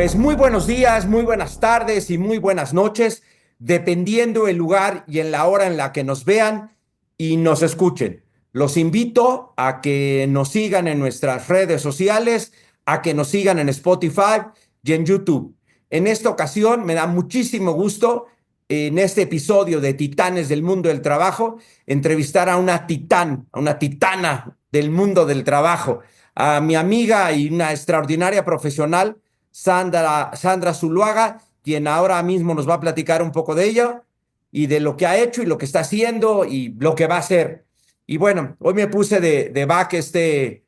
Pues muy buenos días, muy buenas tardes y muy buenas noches, dependiendo el lugar y en la hora en la que nos vean y nos escuchen. Los invito a que nos sigan en nuestras redes sociales, a que nos sigan en Spotify y en YouTube. En esta ocasión me da muchísimo gusto en este episodio de Titanes del Mundo del Trabajo entrevistar a una titán, a una titana del mundo del trabajo, a mi amiga y una extraordinaria profesional, Sandra Zuluaga, quien ahora mismo nos va a platicar un poco de ella y de lo que ha hecho y lo que está haciendo y lo que va a hacer. Y bueno, hoy me puse de back este,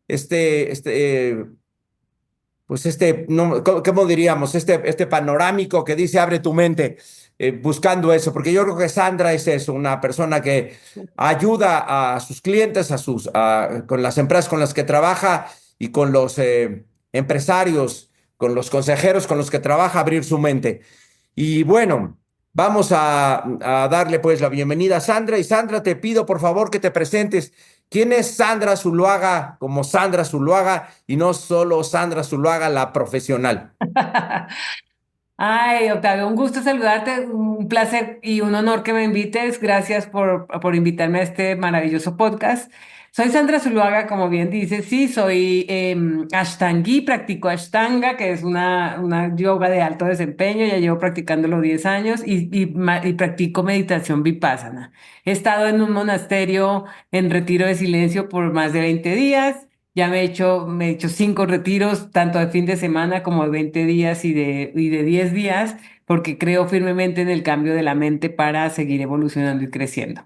este, eh, no, ¿cómo diríamos? Este panorámico que dice abre tu mente, buscando eso, porque yo creo que Sandra es eso, una persona que ayuda a sus clientes, con las empresas con las que trabaja y con los empresarios, con los consejeros con los que trabaja, a abrir su mente. Y bueno, vamos a darle pues la bienvenida a Sandra. Y Sandra, te pido por favor que te presentes. ¿Quién es Sandra Zuluaga como Sandra Zuluaga y no solo Sandra Zuluaga, la profesional? Ay, Octavio, un gusto saludarte, un placer y un honor que me invites. Gracias por invitarme a este maravilloso podcast. Soy Sandra Zuluaga, como bien dices, sí, soy Ashtangí, practico Ashtanga, que es una yoga de alto desempeño, ya llevo practicándolo 10 años y practico meditación vipassana. He estado en un monasterio en retiro de silencio por más de 20 días. Ya me he hecho 5 retiros, tanto de fin de semana como de 20 días y de 10 días, porque creo firmemente en el cambio de la mente para seguir evolucionando y creciendo.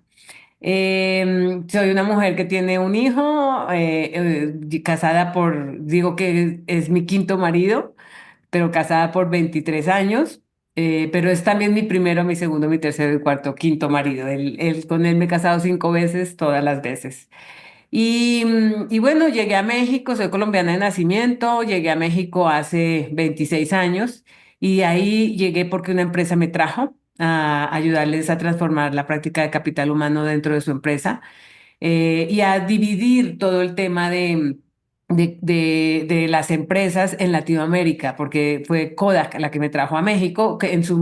Soy una mujer que tiene un hijo, casada digo que es mi quinto marido, pero casada por 23 años. Pero es también mi primero, mi segundo, mi tercero y cuarto, quinto marido. Con él me he casado 5 veces, todas las veces. Y bueno, llegué a México, soy colombiana de nacimiento, llegué a México hace 26 años y ahí llegué porque una empresa me trajo a ayudarles a transformar la práctica de capital humano dentro de su empresa, y a dividir todo el tema de las empresas en Latinoamérica, porque fue Kodak la que me trajo a México, que en su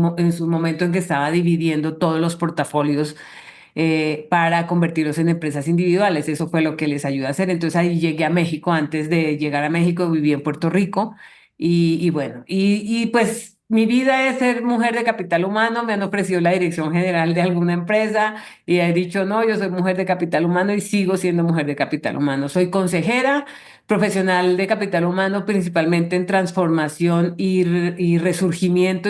momento en que estaba dividiendo todos los portafolios, para convertirlos en empresas individuales. Eso fue lo que les ayudó a hacer. Entonces ahí llegué a México. Antes de llegar a México viví en Puerto Rico y bueno, pues mi vida es ser mujer de capital humano. Me han ofrecido la dirección general de alguna empresa y he dicho, no, yo soy mujer de capital humano y sigo siendo mujer de capital humano. Soy consejera profesional de capital humano, principalmente en transformación y resurgimiento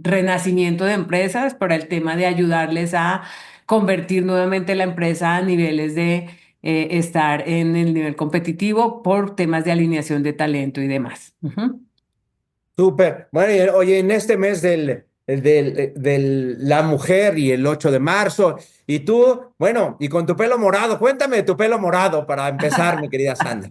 renacimiento de empresas, para el tema de ayudarles a convertir nuevamente la empresa a niveles de estar en el nivel competitivo por temas de alineación de talento y demás. Ujú. Súper. Bueno, oye, en este mes la mujer y el 8 de marzo, y tú, bueno, y con tu pelo morado, cuéntame de tu pelo morado para empezar, mi querida Sandra.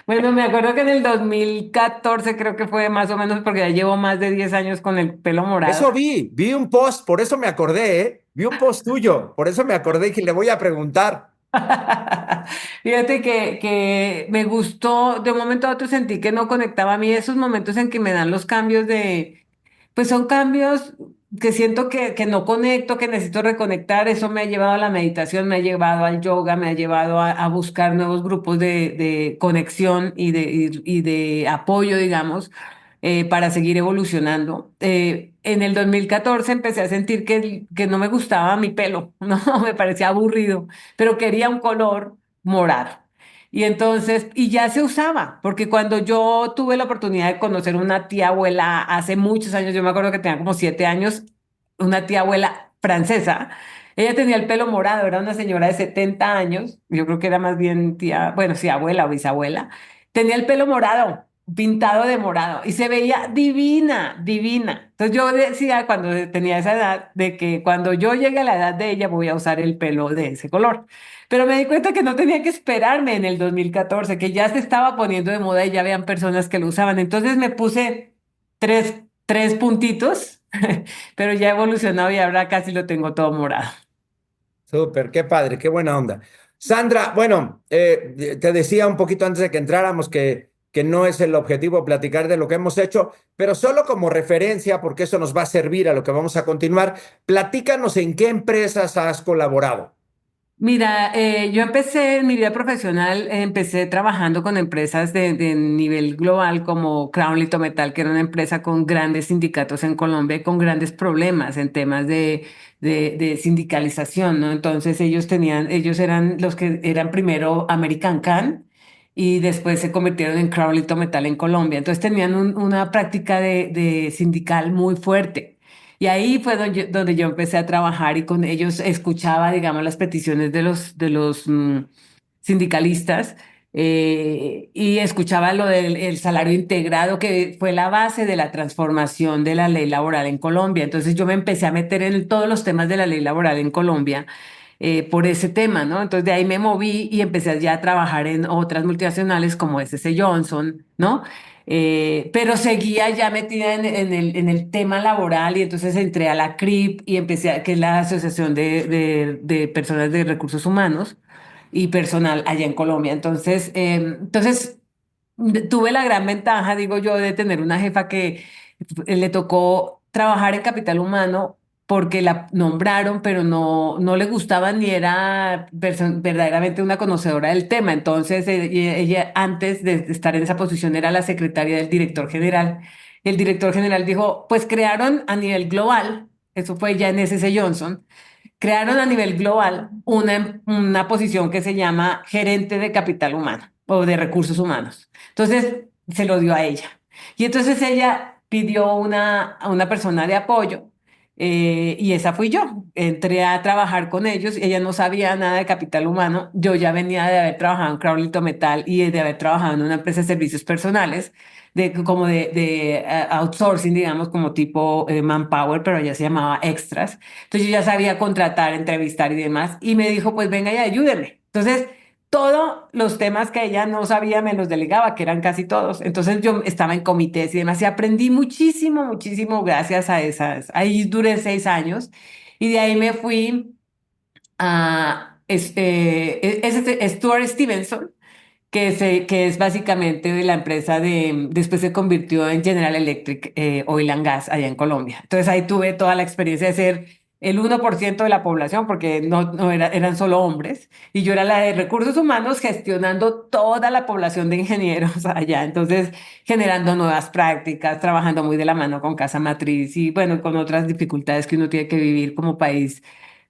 Bueno, me acuerdo que en el 2014 creo que fue más o menos, porque ya llevo más de 10 años con el pelo morado. Eso vi un post, por eso me acordé, ¿eh? Vi un post tuyo, por eso me acordé que le voy a preguntar. Fíjate que me gustó, de un momento a otro sentí que no conectaba a mí esos momentos en que me dan los cambios pues son cambios que siento que no conecto, que necesito reconectar. Eso me ha llevado a la meditación, me ha llevado al yoga, me ha llevado a buscar nuevos grupos de conexión y de apoyo, digamos, para seguir evolucionando. En el 2014 empecé a sentir que no me gustaba mi pelo, no, me parecía aburrido, pero quería un color morado. Y entonces, y ya se usaba, porque cuando yo tuve la oportunidad de conocer una tía abuela hace muchos años, yo me acuerdo que tenía como 7 años, una tía abuela francesa, ella tenía el pelo morado, era una señora de 70 años, yo creo que era más bien tía, bueno, sí, abuela o bisabuela, tenía el pelo morado, pintado de morado, y se veía divina, divina. Entonces yo decía cuando tenía esa edad, de que cuando yo llegue a la edad de ella voy a usar el pelo de ese color. Pero me di cuenta que no tenía que esperarme en el 2014, que ya se estaba poniendo de moda y ya habían personas que lo usaban. Entonces me puse tres puntitos, pero ya he evolucionado y ahora casi lo tengo todo morado. Súper, qué padre, qué buena onda. Sandra, bueno, te decía un poquito antes de que entráramos que que no es el objetivo platicar de lo que hemos hecho, pero solo como referencia, porque eso nos va a servir a lo que vamos a continuar, platícanos en qué empresas has colaborado. Mira, yo empecé en mi vida profesional, empecé trabajando con empresas de nivel global como Crown Litometal, que era una empresa con grandes sindicatos en Colombia y con grandes problemas en temas de sindicalización, ¿no? Entonces ellos eran los que eran primero American Can y después se convirtieron en Crown Litometal en Colombia. Entonces tenían una práctica de sindical muy fuerte. Y ahí fue donde yo empecé a trabajar y con ellos escuchaba, digamos, las peticiones de los sindicalistas y escuchaba lo del el salario integrado, que fue la base de la transformación de la ley laboral en Colombia. Entonces yo me empecé a meter en todos los temas de la ley laboral en Colombia por ese tema, ¿no? Entonces de ahí me moví y empecé ya a trabajar en otras multinacionales como S.C. Johnson, ¿no? Pero seguía ya metida en el tema laboral y entonces entré a la CRIP y que es la Asociación de Personas de Recursos Humanos y Personal allá en Colombia. Entonces tuve la gran ventaja, digo yo, de tener una jefa que le tocó trabajar en capital humano porque la nombraron, pero no le gustaba ni era verdaderamente una conocedora del tema. Entonces, ella antes de estar en esa posición era la secretaria del director general. El director general dijo, pues crearon a nivel global, eso fue ya en S.C. Johnson, crearon a nivel global una posición que se llama gerente de capital humano o de recursos humanos. Entonces, se lo dio a ella. Y entonces ella pidió a una persona de apoyo y esa fui yo. Entré a trabajar con ellos. Ella no sabía nada de capital humano. Yo ya venía de haber trabajado en Crowley Metal y de haber trabajado en una empresa de servicios personales como de outsourcing, digamos, como tipo Manpower, pero ella se llamaba Extras. Entonces yo ya sabía contratar, entrevistar y demás. Y me dijo, pues venga y ayúdeme. Entonces, todos los temas que ella no sabía me los delegaba, que eran casi todos. Entonces yo estaba en comités y demás y aprendí muchísimo, muchísimo gracias a esas. Ahí duré 6 años y de ahí me fui a Stuart Stevenson que es básicamente de la empresa después se convirtió en General Electric Oil and Gas allá en Colombia. Entonces ahí tuve toda la experiencia de ser el 1% de la población, porque no eran solo hombres, y yo era la de recursos humanos gestionando toda la población de ingenieros allá. Entonces, generando nuevas prácticas, trabajando muy de la mano con Casa Matriz y bueno, con otras dificultades que uno tiene que vivir como país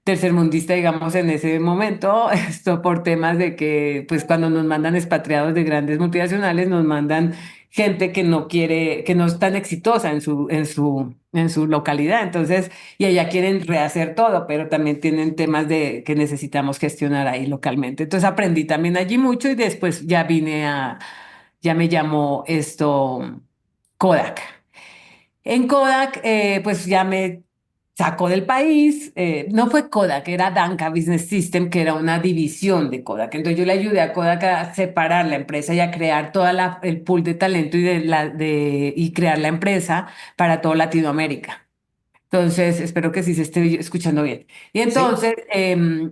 tercermundista, digamos, en ese momento, esto por temas de que, pues cuando nos mandan expatriados de grandes multinacionales, nos mandan gente que no quiere, que no es tan exitosa en su localidad, entonces, y allá quieren rehacer todo, pero también tienen temas que necesitamos gestionar ahí localmente. Entonces aprendí también allí mucho y después ya me llamó Kodak. En Kodak, pues ya me sacó del país. No fue Kodak, era Danca Business System, que era una división de Kodak. Entonces yo le ayudé a Kodak a separar la empresa y a crear el pool de talento y crear la empresa para toda Latinoamérica. Entonces, espero que sí se esté escuchando bien. Y Sí, entonces,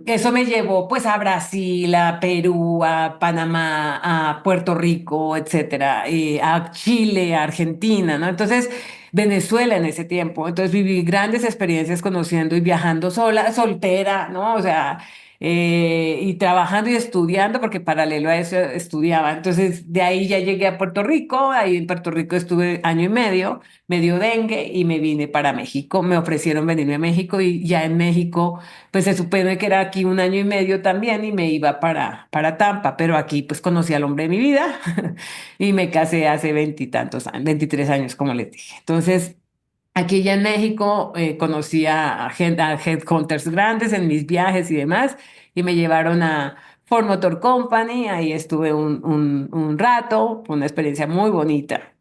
eso me llevó pues a Brasil, a Perú, a Panamá, a Puerto Rico, etcétera, y a Chile, a Argentina, ¿no? Entonces, Venezuela en ese tiempo. Entonces, viví grandes experiencias conociendo y viajando sola, soltera, ¿no? O sea, y trabajando y estudiando, porque paralelo a eso estudiaba. Entonces, de ahí ya llegué a Puerto Rico, ahí en Puerto Rico estuve año y medio, me dio dengue y me vine para México. Me ofrecieron venirme a México y ya en México, pues se supone que era aquí un año y medio también y me iba para Tampa, pero aquí pues conocí al hombre de mi vida y me casé hace veintitantos años, 23 años, como les dije. Entonces, aquí ya en México conocí a headhunters grandes en mis viajes y demás y me llevaron a Ford Motor Company, ahí estuve un rato, fue una experiencia muy bonita.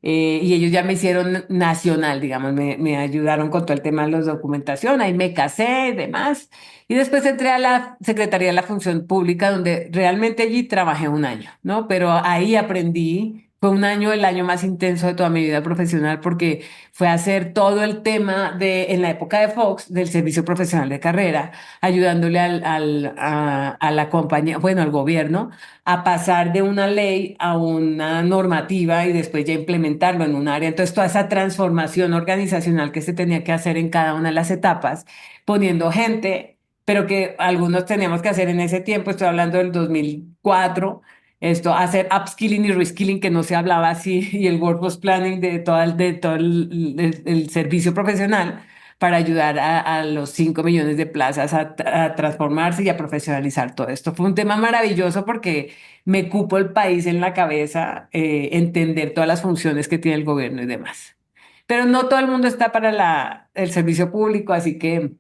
Y ellos ya me hicieron nacional, digamos, me ayudaron con todo el tema de la documentación, ahí me casé y demás. Y después entré a la Secretaría de la Función Pública, donde realmente allí trabajé un año, ¿no? Pero ahí aprendí Fue un año, el año más intenso de toda mi vida profesional porque fue hacer todo el tema en la época de Fox, del servicio profesional de carrera, ayudándole a la compañía, bueno, al gobierno, a pasar de una ley a una normativa y después ya implementarlo en un área. Entonces, toda esa transformación organizacional que se tenía que hacer en cada una de las etapas, poniendo gente, pero que algunos teníamos que hacer en ese tiempo, estoy hablando del 2004, esto, hacer upskilling y reskilling, que no se hablaba así, y el workforce planning de todo el servicio profesional para ayudar a los 5 millones de plazas a transformarse y a profesionalizar todo esto. Fue un tema maravilloso porque me cupo el país en la cabeza, entender todas las funciones que tiene el gobierno y demás. Pero no todo el mundo está para el servicio público, así que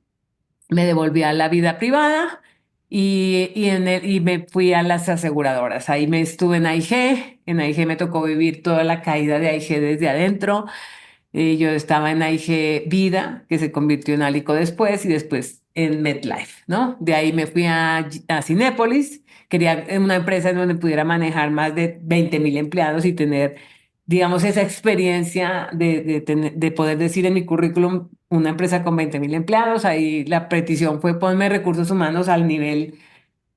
me devolví a la vida privada y me fui a las aseguradoras. Ahí me estuve en AIG. En AIG me tocó vivir toda la caída de AIG desde adentro. Yo estaba en AIG Vida, que se convirtió en Alico después, y después en MetLife, ¿no? De ahí me fui a Cinépolis. Quería una empresa en donde pudiera manejar más de 20.000 empleados y tener, digamos, esa experiencia de poder decir en mi currículum una empresa con 20.000 empleados. Ahí la petición fue ponme recursos humanos al nivel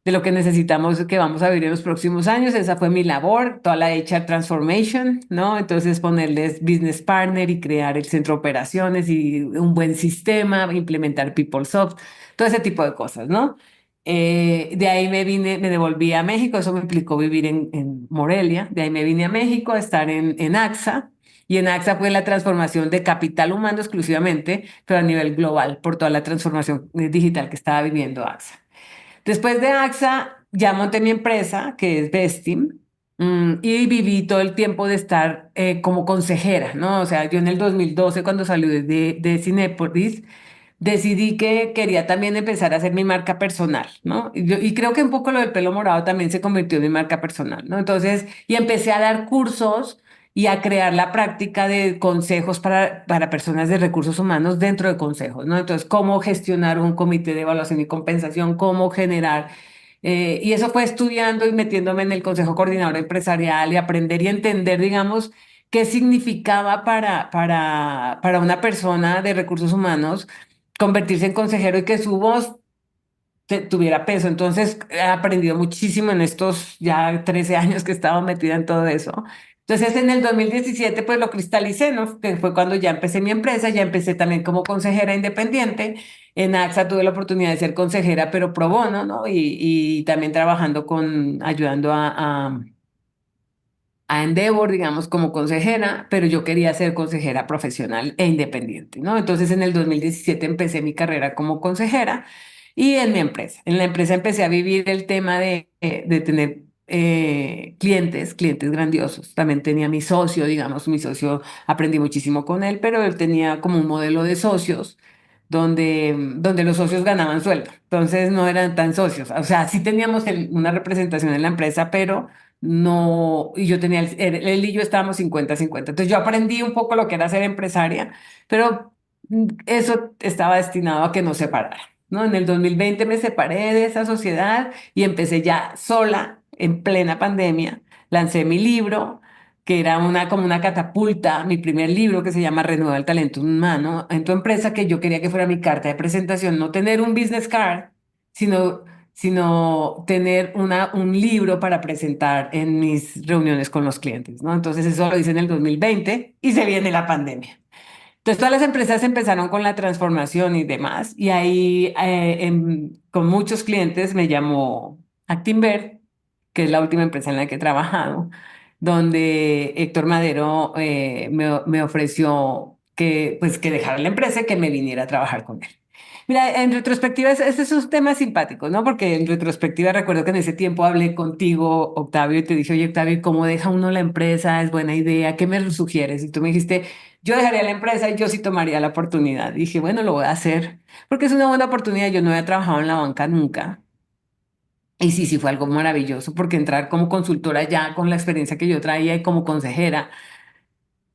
de lo que necesitamos que vamos a vivir en los próximos años. Esa fue mi labor, toda la HR Transformation, ¿no? Entonces ponerles business partner y crear el centro de operaciones y un buen sistema, implementar PeopleSoft, todo ese tipo de cosas, ¿no? De ahí me vine, me devolví a México, eso me implicó vivir en Morelia, de ahí me vine a México a estar en AXA. Y en AXA fue la transformación de capital humano exclusivamente, pero a nivel global, por toda la transformación digital que estaba viviendo AXA. Después de AXA, ya monté mi empresa, que es Vestim, y viví todo el tiempo de estar como consejera, ¿no? O sea, yo en el 2012, cuando salí de Cinépolis, decidí que quería también empezar a hacer mi marca personal, ¿no? Y creo que un poco lo del pelo morado también se convirtió en mi marca personal, ¿no? Entonces, y empecé a dar cursos y a crear la práctica de consejos para personas de recursos humanos dentro de consejos, ¿no? Entonces, cómo gestionar un comité de evaluación y compensación, cómo generar, y eso fue estudiando y metiéndome en el Consejo Coordinador Empresarial y aprender y entender, digamos, qué significaba para una persona de recursos humanos convertirse en consejero y que su voz tuviera peso. Entonces, he aprendido muchísimo en estos ya 13 años que he estado metida en todo eso. Entonces, en el 2017 pues lo cristalicé, ¿no? Que fue cuando ya empecé mi empresa, ya empecé también como consejera independiente. En AXA tuve la oportunidad de ser consejera, pero pro bono, ¿no? Y también trabajando ayudando a Endeavor, digamos, como consejera, pero yo quería ser consejera profesional e independiente, ¿no? Entonces en el 2017 empecé mi carrera como consejera y en mi empresa. En la empresa empecé a vivir el tema de tener clientes grandiosos. También tenía mi socio, digamos, mi socio, aprendí muchísimo con él, pero él tenía como un modelo de socios donde los socios ganaban sueldo. Entonces no eran tan socios. O sea, sí teníamos una representación en la empresa, pero no, y yo tenía, él y yo estábamos 50-50. Entonces yo aprendí un poco lo que era ser empresaria, pero eso estaba destinado a que nos separara, ¿no? En el 2020 me separé de esa sociedad y empecé ya sola, en plena pandemia. Lancé mi libro, que era como una catapulta, mi primer libro que se llama Renueva el talento humano en tu empresa, que yo quería que fuera mi carta de presentación, no tener un business card, sino tener un libro para presentar en mis reuniones con los clientes, ¿no? Entonces eso lo hice en el 2020 y se viene la pandemia. Entonces todas las empresas empezaron con la transformación y demás, y ahí con muchos clientes me llamó Actinver, que es la última empresa en la que he trabajado, donde Héctor Madero me ofreció que dejara la empresa y que me viniera a trabajar con él. Mira, en retrospectiva, ese es un tema simpático, ¿no? Porque en retrospectiva recuerdo que en ese tiempo hablé contigo, Octavio, y te dije, oye, Octavio, ¿cómo deja uno la empresa? ¿Es buena idea? ¿Qué me sugieres? Y tú me dijiste, yo dejaría la empresa y yo sí tomaría la oportunidad. Dije, bueno, lo voy a hacer, porque es una buena oportunidad. Yo no había trabajado en la banca nunca. Y sí, sí, fue algo maravilloso, porque entrar como consultora ya con la experiencia que yo traía y como consejera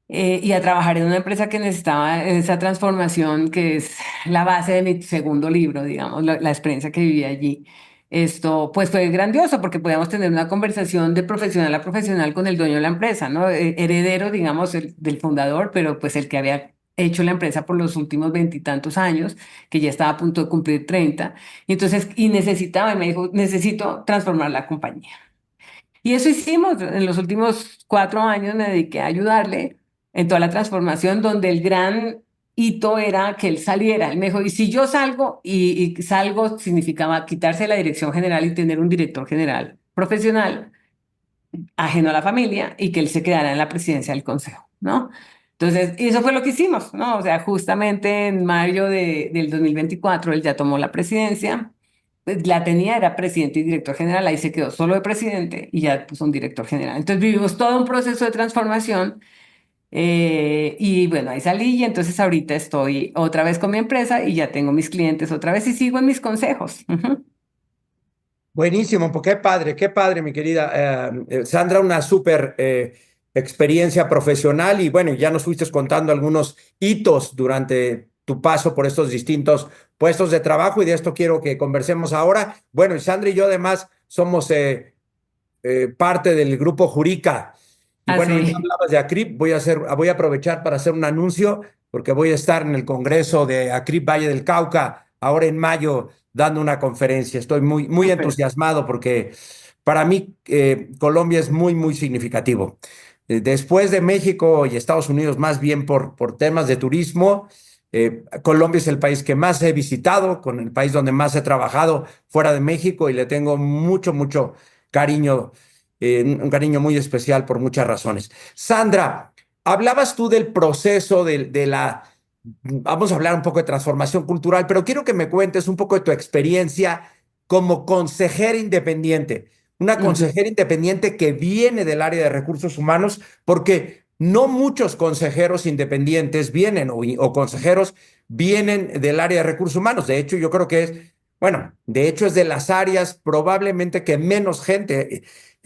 y a trabajar en una empresa que necesitaba esa transformación, que es la base de mi segundo libro, digamos, la experiencia que viví allí. esto pues fue grandioso porque podíamos tener una conversación de profesional a profesional con el dueño de la empresa, ¿no? Heredero, digamos, del fundador, pero pues el que había hecho la empresa por los últimos veintitantos años, que ya estaba a punto de cumplir 30. Y entonces, y necesitaba, y me dijo, necesito transformar la compañía. Y eso hicimos. En los últimos 4 años me dediqué a ayudarle en toda la transformación, donde el gran hito era que él saliera. Él me dijo, y si yo salgo, y salgo significaba quitarse la dirección general y tener un director general profesional, ajeno a la familia, y que él se quedara en la presidencia del consejo, ¿no? Entonces, y eso fue lo que hicimos, ¿no? O sea, justamente en mayo del 2024 él ya tomó la presidencia, pues, la tenía, era presidente y director general, ahí se quedó solo de presidente y ya puso un director general. Entonces vivimos todo un proceso de transformación, y bueno, ahí salí y entonces ahorita estoy otra vez con mi empresa y ya tengo mis clientes otra vez y sigo en mis consejos. Ujú. Buenísimo, pues qué padre, mi querida Sandra, una súper experiencia profesional y bueno, ya nos fuiste contando algunos hitos durante tu paso por estos distintos puestos de trabajo y de esto quiero que conversemos ahora. Bueno, y Sandra y yo además somos parte del grupo Jurica. Y bueno, ahorita Así, hablabas de ACRIP, voy a aprovechar para hacer un anuncio, porque voy a estar en el Congreso de ACRIP Valle del Cauca, ahora en mayo, dando una conferencia. Estoy muy súper. entusiasmado porque para mí Colombia es muy significativo. Después de México y Estados Unidos, más bien por temas de turismo, Colombia es el país que más he visitado, con el país donde más he trabajado fuera de México y le tengo mucho cariño, un cariño muy especial por muchas razones. Sandra, hablabas tú del proceso vamos a hablar un poco de transformación cultural, pero quiero que me cuentes un poco de tu experiencia como consejera independiente, una Ujú. consejera independiente que viene del área de recursos humanos, porque no muchos consejeros independientes vienen o consejeros vienen del área de recursos humanos. De hecho, yo creo que bueno, de hecho es de las áreas probablemente que menos gente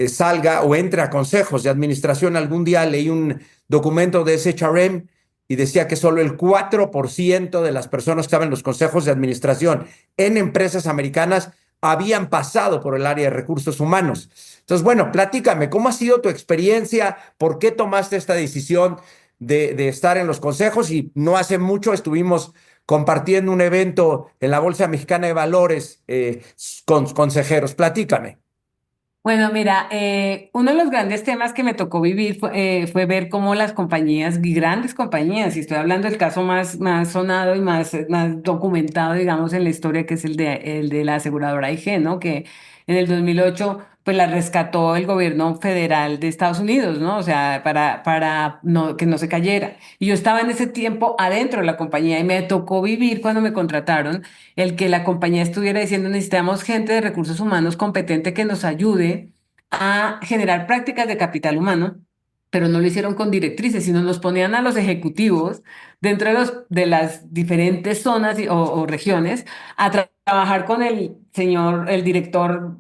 salga o entre a consejos de administración. Algún día leí un documento de SHRM y decía que solo el 4% de las personas que estaban en los consejos de administración en empresas americanas habían pasado por el área de recursos humanos. Entonces, bueno, platícame, ¿cómo ha sido tu experiencia? ¿Por qué tomaste esta decisión de estar en los consejos? Y no hace mucho estuvimos compartiendo un evento en la Bolsa Mexicana de Valores con consejeros. Platícame. Bueno, mira, uno de los grandes temas que me tocó vivir fue ver cómo las compañías, grandes compañías, y estoy hablando del caso más sonado y más documentado, digamos, en la historia, que es el de la aseguradora IG, ¿no? Que en el 2008 pues la rescató el gobierno federal de Estados Unidos, ¿no? O sea, para que no se cayera. Y yo estaba en ese tiempo adentro de la compañía y me tocó vivir cuando me contrataron el que la compañía estuviera diciendo necesitamos gente de recursos humanos competente que nos ayude a generar prácticas de capital humano, pero no lo hicieron con directrices, sino nos ponían a los ejecutivos dentro de las diferentes zonas o regiones a trabajar con el señor, el director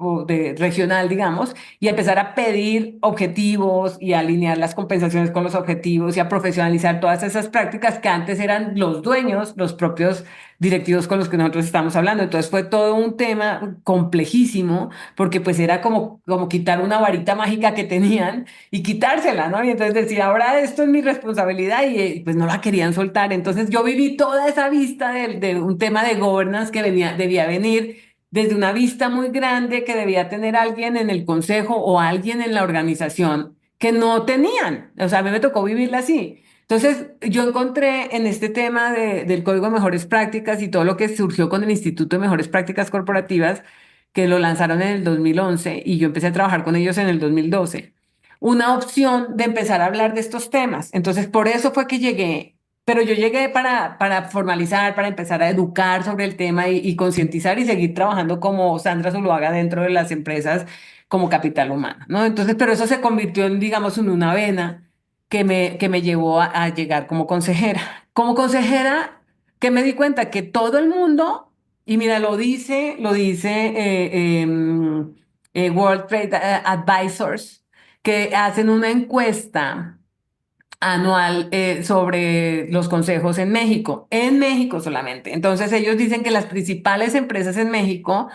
regional, digamos, y a empezar a pedir objetivos y a alinear las compensaciones con los objetivos y a profesionalizar todas esas prácticas que antes eran los dueños, los propios directivos con los que nosotros estamos hablando. Entonces fue todo un tema complejísimo porque pues era como quitar una varita mágica que tenían y quitársela, ¿no? Y entonces decir, ahora esto es mi responsabilidad y pues no la querían soltar. Entonces yo viví toda esa vista de un tema de governance que debía venir desde una vista muy grande que debía tener alguien en el consejo o alguien en la organización que no tenían. O sea, a mí me tocó vivirla así. Entonces, yo encontré en este tema del Código de Mejores Prácticas y todo lo que surgió con el Instituto de Mejores Prácticas Corporativas, que lo lanzaron en el 2011 y yo empecé a trabajar con ellos en el 2012, una opción de empezar a hablar de estos temas. Entonces, por eso fue que llegué, pero yo llegué para formalizar, para empezar a educar sobre el tema y concientizar y seguir trabajando como Sandra Zuluaga dentro de las empresas como capital humano, ¿no? Entonces, pero eso se convirtió en, digamos, en una vena que me llevó a llegar como consejera. Como consejera, que me di cuenta que todo el mundo, y mira, lo dice World Trade Advisors, que hacen una encuesta anual sobre los consejos en México solamente. Entonces ellos dicen que las principales empresas en México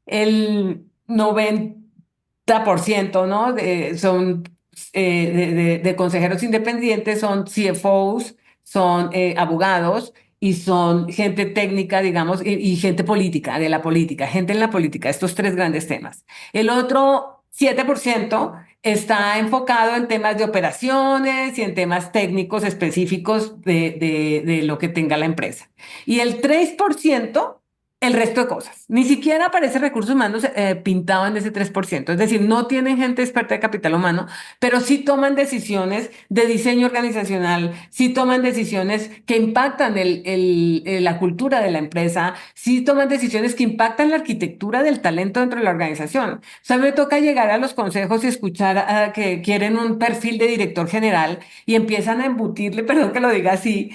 el 90%, ¿no? Son de consejeros independientes, son CFOs, son abogados y son gente técnica, digamos, y gente política, de la política, gente en la política, estos tres grandes temas. El otro 7% está enfocado en temas de operaciones y en temas técnicos específicos de lo que tenga la empresa. Y el 3%, el resto de cosas. Ni siquiera aparece recursos humanos pintado en ese 3%. Es decir, no tienen gente experta de capital humano, pero sí toman decisiones de diseño organizacional, sí toman decisiones que impactan la cultura de la empresa, sí toman decisiones que impactan la arquitectura del talento dentro de la organización. O sea, me toca llegar a los consejos y escuchar que quieren un perfil de director general y empiezan a embutirle, perdón que lo diga así,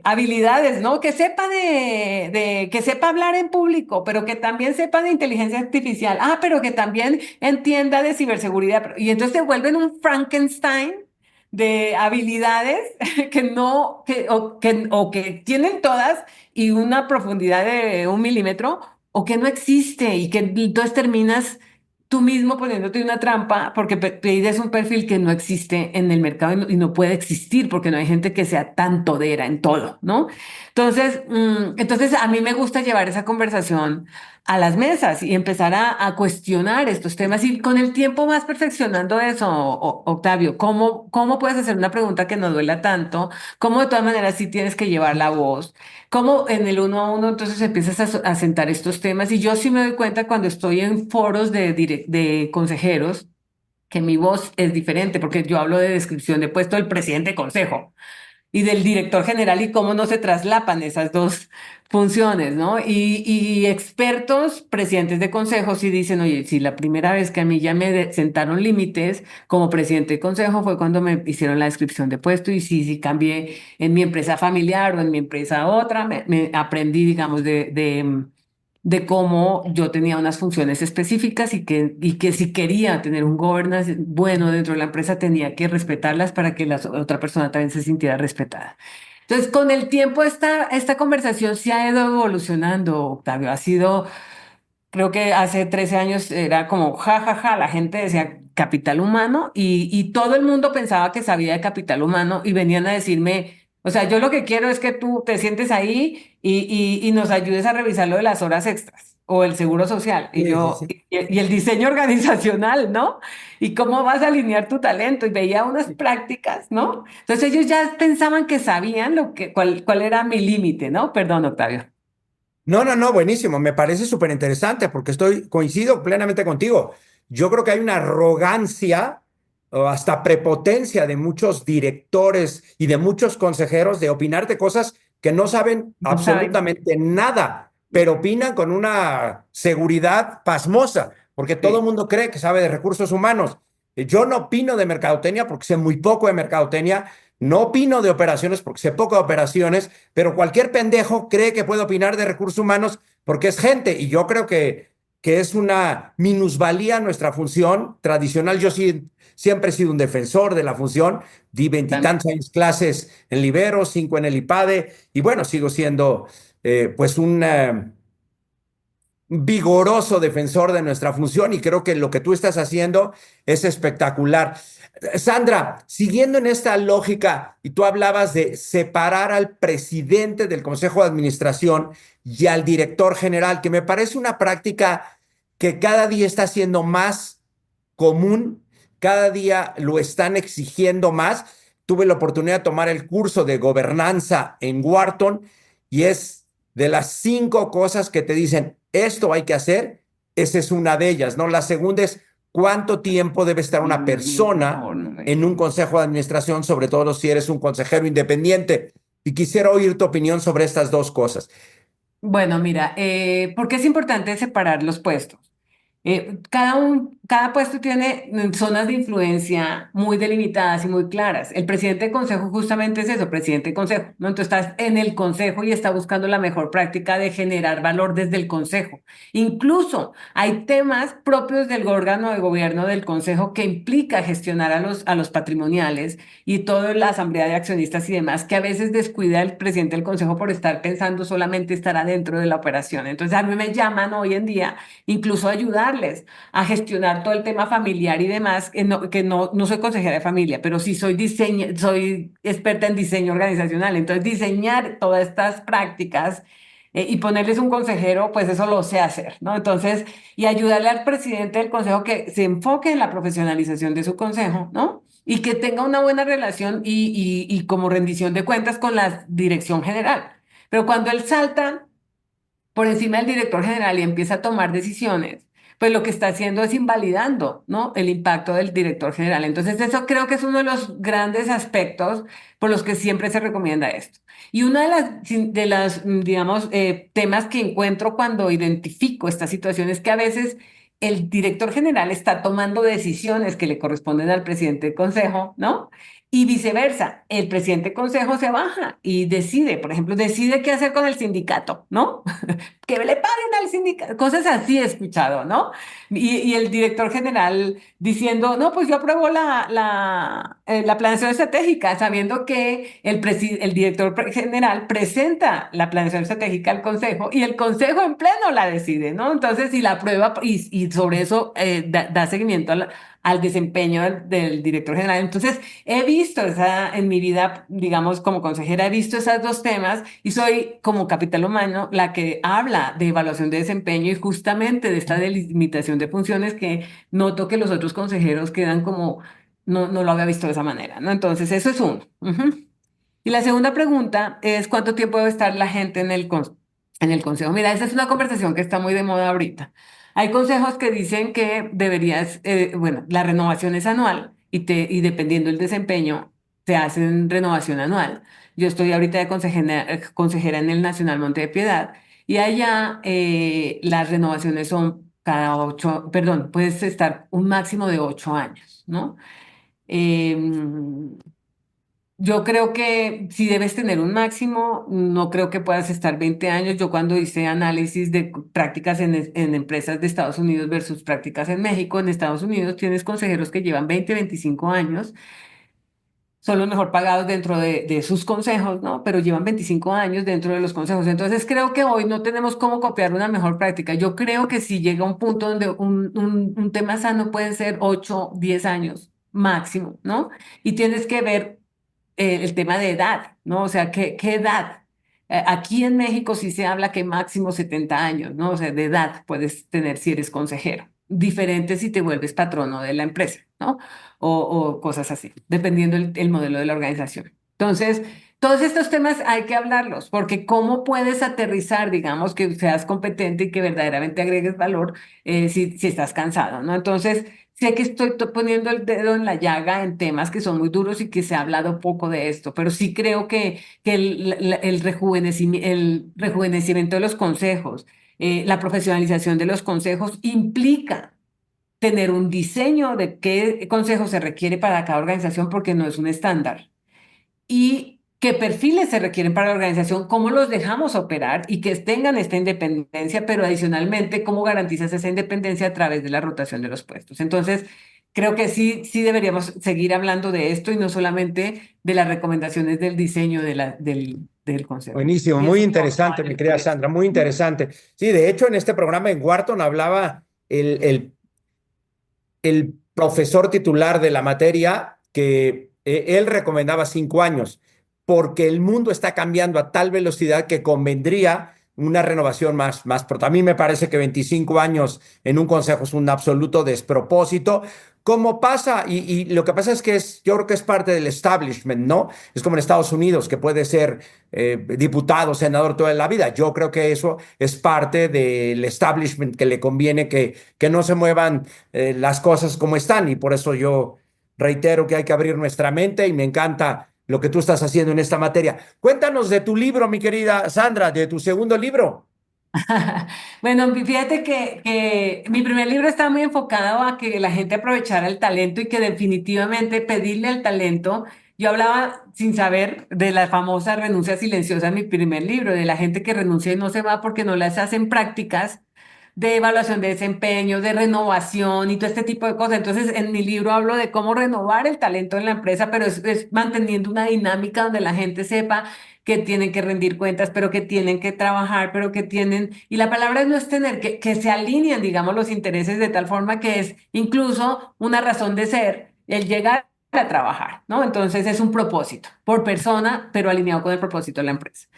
habilidades, ¿no? Que sepa que sepa hablar en público, pero que también sepa de inteligencia artificial. Ah, pero que también entienda de ciberseguridad. Y entonces se vuelven un Frankenstein de habilidades que no, o que tienen todas y una profundidad de 1 milímetro, o que no existe y que entonces terminas tú mismo poniéndote una trampa porque pides un perfil que no existe en el mercado y no puede existir porque no hay gente que sea tan todera en todo, ¿no? Entonces a mí me gusta llevar esa conversación a las mesas y empezar a cuestionar estos temas y con el tiempo vas perfeccionando eso, Octavio. ¿Cómo puedes hacer una pregunta que no duela tanto? ¿Cómo de todas maneras sí tienes que llevar la voz? ¿Cómo en el uno a uno entonces empiezas a sentar estos temas? Y yo sí me doy cuenta cuando estoy en foros de consejeros que mi voz es diferente porque yo hablo de descripción de puesto del presidente de consejo y del director general y cómo no se traslapan esas dos funciones, ¿no? Y expertos, presidentes de consejos, y dicen, oye, si la primera vez que a mí ya sentaron límites como presidente de consejo fue cuando me hicieron la descripción de puesto y sí cambié en mi empresa familiar o en mi empresa otra, me aprendí, digamos, de cómo yo tenía unas funciones específicas y que si quería tener un governance bueno dentro de la empresa tenía que respetarlas para que la otra persona también se sintiera respetada. Entonces, con el tiempo esta conversación se ha ido evolucionando, Octavio. Creo que hace 13 años era como, ja, ja, ja, la gente decía capital humano y todo el mundo pensaba que sabía de capital humano y venían a decirme, o sea, yo lo que quiero es que tú te sientes ahí y nos ayudes a revisar lo de las horas extras o el seguro social y Sí, sí, yo, sí. y el diseño organizacional, ¿no? Y cómo vas a alinear tu talento y veía unas prácticas, ¿no? Entonces ellos ya pensaban que sabían cuál era mi límite, ¿no? Perdón, Octavio. No, no, no, buenísimo. Me parece súper interesante porque coincido plenamente contigo. Yo creo que hay una arrogancia o hasta prepotencia de muchos directores y de muchos consejeros de opinar de cosas que no saben No saben. absolutamente nada, pero opinan con una seguridad pasmosa, porque todo el Sí. mundo cree que sabe de recursos humanos. Yo no opino de mercadotecnia porque sé muy poco de mercadotecnia, no opino de operaciones porque sé poco de operaciones, pero cualquier pendejo cree que puede opinar de recursos humanos porque es gente y yo creo que es una minusvalía nuestra función tradicional. Yo sí, siempre he sido un defensor de la función, di veintitantos años clases en Libero, 5 en el IPADE y bueno, sigo siendo pues un vigoroso defensor de nuestra función y creo que lo que tú estás haciendo es espectacular. Sandra, siguiendo en esta lógica, y tú hablabas de separar al presidente del Consejo de Administración y al director general, que me parece una práctica que cada día está siendo más común, cada día lo están exigiendo más. Tuve la oportunidad de tomar el curso de gobernanza en Wharton y es de las 5 cosas que te dicen, esto hay que hacer, esa es una de ellas, ¿no? La segunda es cuánto tiempo debe estar una Por persona favor, no me en un consejo de administración, sobre todo si eres un consejero independiente. Y quisiera oír tu opinión sobre estas 2 cosas. Bueno, mira, ¿por qué es importante separar los puestos? Cada puesto tiene zonas de influencia muy delimitadas y muy claras. El presidente del consejo justamente es eso, presidente del consejo, ¿no? Entonces estás en el consejo y está buscando la mejor práctica de generar valor desde el consejo. Incluso hay temas propios del órgano de gobierno del consejo que implica gestionar a los patrimoniales y toda la asamblea de accionistas y demás, que a veces descuida el presidente del consejo por estar pensando solamente estar adentro de la operación. Entonces a mí me llaman hoy en día incluso ayudarles a gestionar todo el tema familiar y demás, no soy consejera de familia, pero sí soy experta en diseño organizacional. Entonces, diseñar todas estas prácticas y ponerles un consejero, pues eso lo sé hacer, ¿no? Entonces, y ayudarle al presidente del consejo que se enfoque en la profesionalización de su consejo, ¿no? Y que tenga una buena relación y como rendición de cuentas con la dirección general. Pero cuando él salta por encima del director general y empieza a tomar decisiones, pues lo que está haciendo es invalidando, ¿no? El impacto del director general. Entonces, eso creo que es uno de los grandes aspectos por los que siempre se recomienda esto. Y una digamos, temas que encuentro cuando identifico esta situación es que a veces el director general está tomando decisiones que le corresponden al presidente del consejo, ¿no? Y viceversa, el presidente del consejo se baja y decide, por ejemplo, decide qué hacer con el sindicato, ¿no? Que le paguen al sindicato, cosas así he escuchado, ¿no? Y el director general diciendo, no, pues yo apruebo la planeación estratégica, sabiendo que el director general presenta la planeación estratégica al consejo y el consejo en pleno la decide, ¿no? Entonces, si la aprueba y sobre eso da seguimiento al desempeño del director general. Entonces, he visto en mi vida, digamos, como consejera, he visto esos dos temas y soy como capital humano la que habla de evaluación de desempeño y justamente de esta delimitación de funciones que noto que los otros consejeros quedan como, no lo había visto de esa manera, ¿no? Entonces, eso es uno. Ujú. Y la segunda pregunta es, ¿cuánto tiempo debe estar la gente en el consejo? Mira, esa es una conversación que está muy de moda ahorita. Hay consejos que dicen que deberías, bueno, la renovación es anual y dependiendo del desempeño, te hacen renovación anual. Yo estoy ahorita de consejera en el Nacional Monte de Piedad y allá las renovaciones son cada 8, perdón, puedes estar un máximo de 8 años, ¿no? Em, yo creo que si debes tener un máximo, no creo que puedas estar 20 años. Yo cuando hice análisis de prácticas en empresas de Estados Unidos versus prácticas en México, en Estados Unidos tienes consejeros que llevan 20, 25 años, son los mejor pagados dentro de sus consejos, ¿no? Pero llevan 25 años dentro de los consejos. Entonces creo que hoy no tenemos cómo copiar una mejor práctica. Yo creo que si llega un punto donde un tema sano puede ser 8, 10 años máximo, ¿no? Y tienes que ver el tema de edad, ¿no? O sea, ¿qué edad? Aquí en México sí se habla que máximo 70 años, ¿no? O sea, de edad puedes tener si eres consejero. Diferente si te vuelves patrono de la empresa, ¿no? O cosas así, dependiendo el modelo de la organización. Entonces, todos estos temas hay que hablarlos, porque ¿cómo puedes aterrizar, digamos, que seas competente y que verdaderamente agregues valor si estás cansado, ¿no? Entonces, sé que estoy poniendo el dedo en la llaga en temas que son muy duros y que se ha hablado poco de esto, pero sí creo que el rejuvenecimiento de los consejos, la profesionalización de los consejos implica tener un diseño de qué consejo se requiere para cada organización porque no es un estándar y qué perfiles se requieren para la organización, cómo los dejamos operar y que tengan esta independencia, pero adicionalmente, cómo garantizas esa independencia a través de la rotación de los puestos. Entonces, creo que sí deberíamos seguir hablando de esto y no solamente de las recomendaciones del diseño del consejo. Buenísimo, muy Pienso que vamos a interesante, mi varios por querida eso. Sandra, muy interesante. Sí, de hecho, en este programa en Wharton hablaba el profesor titular de la materia que él recomendaba 5 años, porque el mundo está cambiando a tal velocidad que convendría una renovación más pronto. A mí me parece que 25 años en un consejo es un absoluto despropósito. Como pasa, y lo que pasa es que yo creo que es parte del establishment, ¿no? Es como en Estados Unidos, que puede ser diputado, senador toda la vida. Yo creo que eso es parte del establishment que le conviene que no se muevan las cosas como están y por eso yo reitero que hay que abrir nuestra mente y me encanta lo que tú estás haciendo en esta materia. Cuéntanos de tu libro, mi querida Sandra, de tu segundo libro. Bueno, fíjate que mi primer libro estaba muy enfocado a que la gente aprovechara el talento y que definitivamente pedirle al talento. Yo hablaba sin saber de la famosa renuncia silenciosa en mi primer libro, de la gente que renuncia y no se va porque no las hacen prácticas de evaluación de desempeño, de renovación y todo este tipo de cosas. Entonces, en mi libro hablo de cómo renovar el talento en la empresa, pero es manteniendo una dinámica donde la gente sepa que tienen que rendir cuentas, pero que tienen que trabajar, pero que tienen, y la palabra no es tener, que se alinean, digamos, los intereses de tal forma que es incluso una razón de ser el llegar a trabajar, ¿no? Entonces es un propósito por persona, pero alineado con el propósito de la empresa.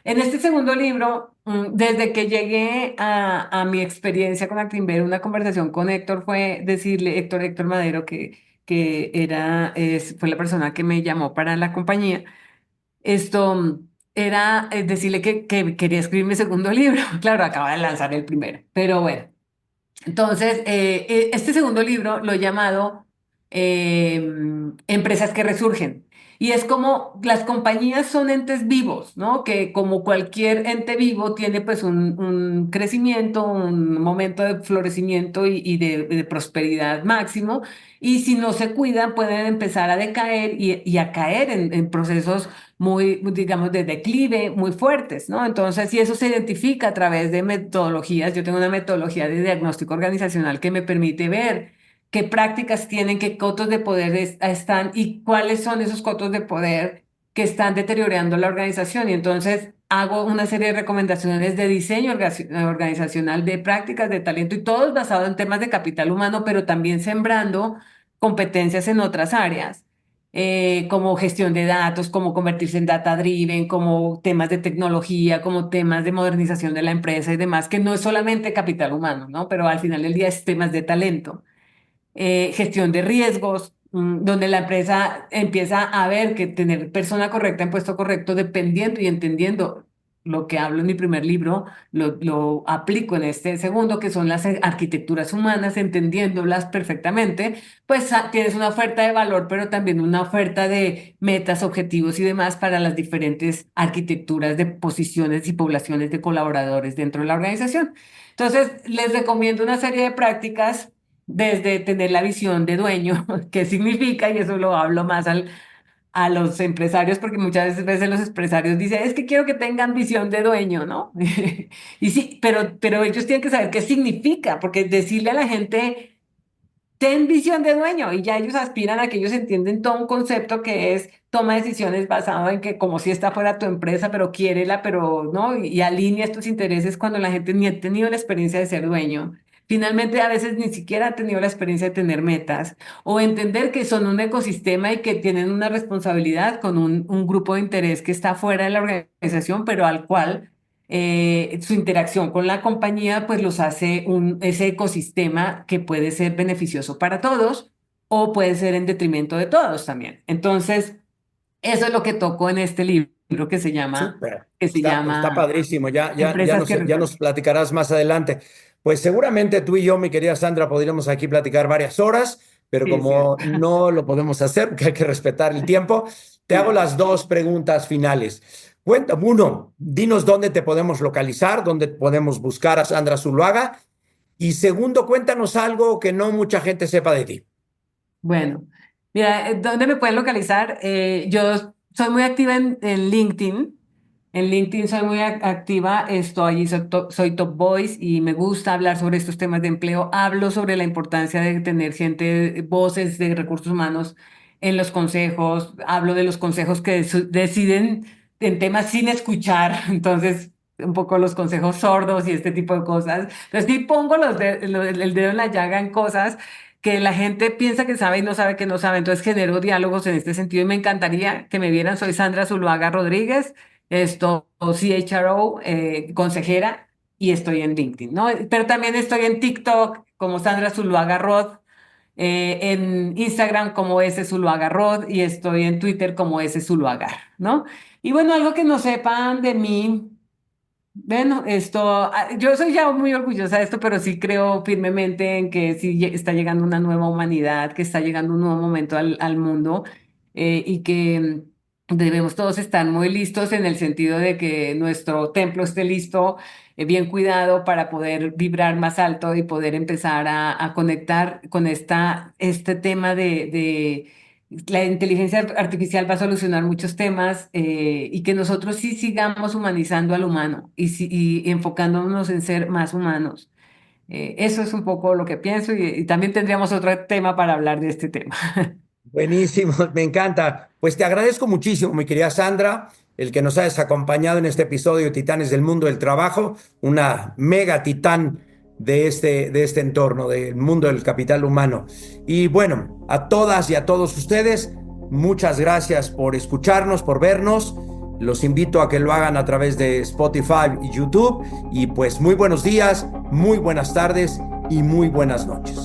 En este segundo libro, desde que llegué a mi experiencia con Actinver, una conversación con Héctor fue decirle, Héctor Madero, que fue la persona que me llamó para la compañía, esto era decirle que quería escribir mi segundo libro. Claro, acaba de lanzar el primero, pero bueno. Entonces, este segundo libro lo he llamado Empresas que Resurgen. Y es como las compañías son entes vivos, ¿no? Que como cualquier ente vivo tiene pues un crecimiento, un momento de florecimiento y de prosperidad máximo. Y si no se cuidan, pueden empezar a decaer y a caer en procesos muy, digamos, de declive muy fuertes, ¿no? Entonces, y eso se identifica a través de metodologías. Yo tengo una metodología de diagnóstico organizacional que me permite ver qué prácticas tienen, qué cotos de poder están y cuáles son esos cotos de poder que están deteriorando la organización. Y entonces hago una serie de recomendaciones de diseño organizacional, de prácticas de talento y todo es basado en temas de capital humano, pero también sembrando competencias en otras áreas como gestión de datos, como convertirse en data driven, como temas de tecnología, como temas de modernización de la empresa y demás, que no es solamente capital humano, ¿no? Pero al final del día es temas de talento. Gestión de riesgos, donde la empresa empieza a ver que tener persona correcta en puesto correcto, dependiendo y entendiendo lo que hablo en mi primer libro, lo aplico en este segundo, que son las arquitecturas humanas, entendiéndolas perfectamente, pues tienes una oferta de valor, pero también una oferta de metas, objetivos y demás para las diferentes arquitecturas de posiciones y poblaciones de colaboradores dentro de la organización. Entonces, les recomiendo una serie de prácticas desde tener la visión de dueño, qué significa, y eso lo hablo más a los empresarios, porque muchas veces los empresarios dicen, es que quiero que tengan visión de dueño, ¿no? Y sí, pero ellos tienen que saber qué significa, porque decirle a la gente, ten visión de dueño, y ya ellos aspiran a que ellos entienden todo un concepto que es toma decisiones basado en que como si esta fuera tu empresa, pero quiérela, pero no, y alineas tus intereses cuando la gente ni ha tenido la experiencia de ser dueño. Finalmente, a veces ni siquiera ha tenido la experiencia de tener metas o entender que son un ecosistema y que tienen una responsabilidad con un grupo de interés que está fuera de la organización, pero al cual su interacción con la compañía pues los hace ese ecosistema que puede ser beneficioso para todos o puede ser en detrimento de todos también. Entonces, eso es lo que tocó en este libro Súper, que se está llama padrísimo, Empresas que ya nos Resuelven. platicarás más adelante. Pues seguramente tú y yo, mi querida Sandra, podríamos aquí platicar varias horas, pero Sí, es cierto. como no lo podemos hacer, porque hay que respetar el tiempo, te hago las dos preguntas finales. Cuenta, uno, dinos dónde te podemos localizar, dónde podemos buscar a Sandra Zuluaga. Y segundo, cuéntanos algo que no mucha gente sepa de ti. Bueno, mira, ¿dónde me pueden localizar? Yo soy muy activa en LinkedIn. En LinkedIn soy muy activa, estoy allí, soy top voice y me gusta hablar sobre estos temas de empleo. Hablo sobre la importancia de tener gente, voces de recursos humanos en los consejos. Hablo de los consejos que deciden en temas sin escuchar. Entonces, un poco los consejos sordos y este tipo de cosas. Entonces, sí pongo el dedo en la llaga en cosas que la gente piensa que sabe y no sabe que no sabe. Entonces genero diálogos en este sentido y me encantaría que me vieran. Soy Sandra Zuluaga Rodríguez, CHRO, consejera, y estoy en LinkedIn, ¿no? Pero también estoy en TikTok como Sandra Zuluaga Rod, en Instagram como S Zuluaga Rod y estoy en Twitter como S Zuluaga, ¿no? Y bueno, algo que no sepan de mí. Bueno, yo soy ya muy orgullosa de esto, pero sí creo firmemente en que sí está llegando una nueva humanidad, que está llegando un nuevo momento al mundo y que Debemos todos estar muy listos en el sentido de que nuestro templo esté listo, bien cuidado para poder vibrar más alto y poder empezar a conectar con este tema de la inteligencia artificial va a solucionar muchos temas y que nosotros sí sigamos humanizando al humano y enfocándonos en ser más humanos. Eso es un poco lo que pienso y también tendríamos otro tema para hablar de este tema. Buenísimo, me encanta. Pues te agradezco muchísimo, mi querida Sandra, el que nos hayas acompañado en este episodio de Titanes del Mundo del Trabajo, una mega titán de este entorno, del mundo del capital humano. Y bueno, a todas y a todos ustedes, muchas gracias por escucharnos, por vernos. Los invito a que lo hagan a través de Spotify y YouTube. Y pues muy buenos días, muy buenas tardes y muy buenas noches.